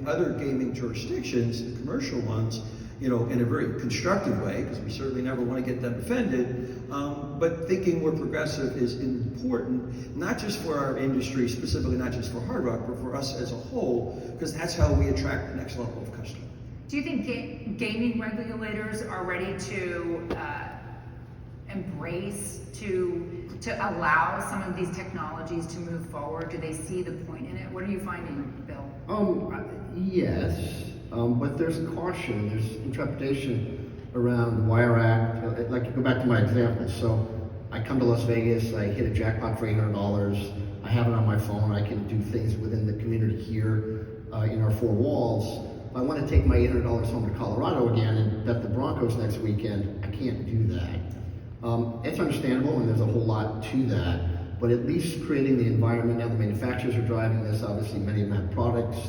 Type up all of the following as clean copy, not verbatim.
other gaming jurisdictions, the commercial ones, in a very constructive way, because we certainly never want to get them offended, but thinking we're progressive is important, not just for our industry, specifically not just for Hard Rock, but for us as a whole, because that's how we attract the next level of customer. Do you think gaming regulators are ready to embrace, to allow some of these technologies to move forward? Do they see the point in it? What are you finding, Bill? Yes, but there's caution, there's intrepidation around the Wire Act. Like, to go back to my example, so I come to Las Vegas, I hit a jackpot for $800, I have it on my phone, I can do things within the community here in our four walls. If I want to take my $800 home to Colorado again and bet the Broncos next weekend, I can't do that. It's understandable, and there's a whole lot to that, but at least creating the environment. Now the manufacturers are driving this, obviously many of them have products.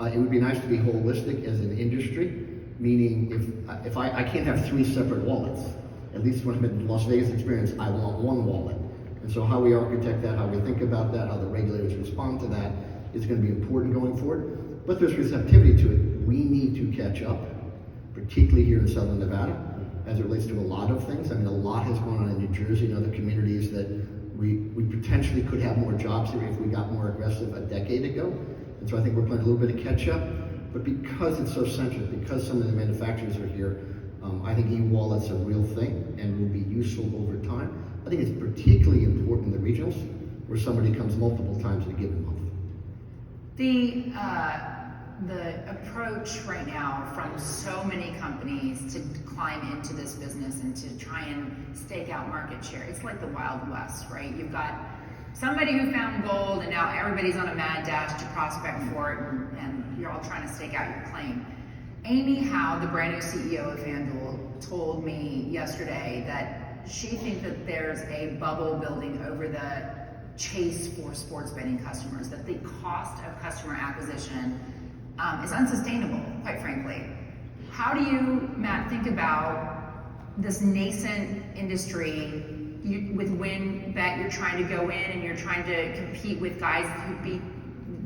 It would be nice to be holistic as an industry, meaning if I can't have three separate wallets, at least when I'm in the Las Vegas experience, I want one wallet. And so how we architect that, how we think about that, how the regulators respond to that is going to be important going forward. But there's receptivity to it. We need to catch up, particularly here in Southern Nevada, as it relates to a lot of things. I mean, a lot has gone on in New Jersey and other communities that we potentially could have more jobs here if we got more aggressive a decade ago. And so I think we're playing a little bit of catch up, but because it's so central, because some of the manufacturers are here, I think e-wallet's a real thing and will be useful over time. I think it's particularly important in the regionals where somebody comes multiple times in a given month. The approach right now from so many companies to climb into this business and to try and stake out market share, it's like the Wild West, right? You've got somebody who found gold and now everybody's on a mad dash to prospect for it, and you're all trying to stake out your claim. Amy Howe, the brand new CEO of FanDuel, told me yesterday that she thinks that there's a bubble building over the chase for sports betting customers, that the cost of customer acquisition is unsustainable, quite frankly. How do you, Matt, think about this nascent industry? With Wynn Bet, you're trying to go in and you're trying to compete with guys who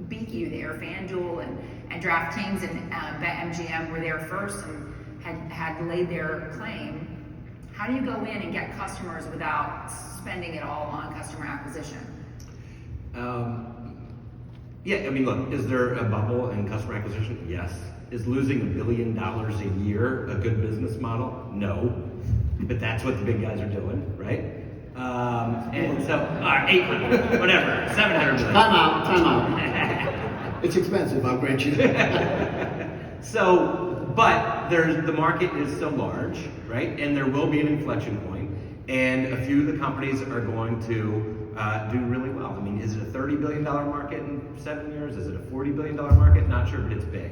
beat you there. FanDuel and DraftKings and BetMGM were there first and had laid their claim. How do you go in and get customers without spending it all on customer acquisition? Yeah, I mean, look, is there a bubble in customer acquisition? Yes. Is losing $1 billion a year a good business model? No. But that's what the big guys are doing, right? And so, 800, whatever, 700 million. Time out. It's expensive, I'll grant you that. So, but the market is so large, right? And there will be an inflection point, and a few of the companies are going to do really well. I mean, is it a $30 billion market in 7 years? Is it a $40 billion market? Not sure, but it's big.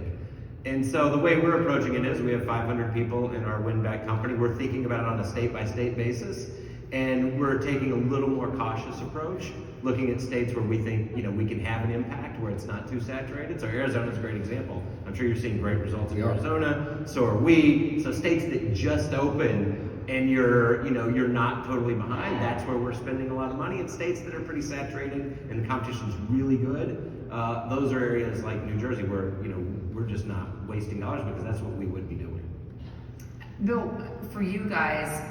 And so the way we're approaching it is we have 500 people in our Wynn Bet company. We're thinking about it on a state-by-state basis, and we're taking a little more cautious approach, looking at states where we think we can have an impact, where it's not too saturated. So Arizona's a great example. I'm sure you're seeing great results in Arizona. So are we. So states that just open and you're not totally behind, that's where we're spending a lot of money. In states that are pretty saturated and the competition's really good, those are areas like New Jersey where we're just not wasting dollars, because that's what we would be doing. Bill, for you guys,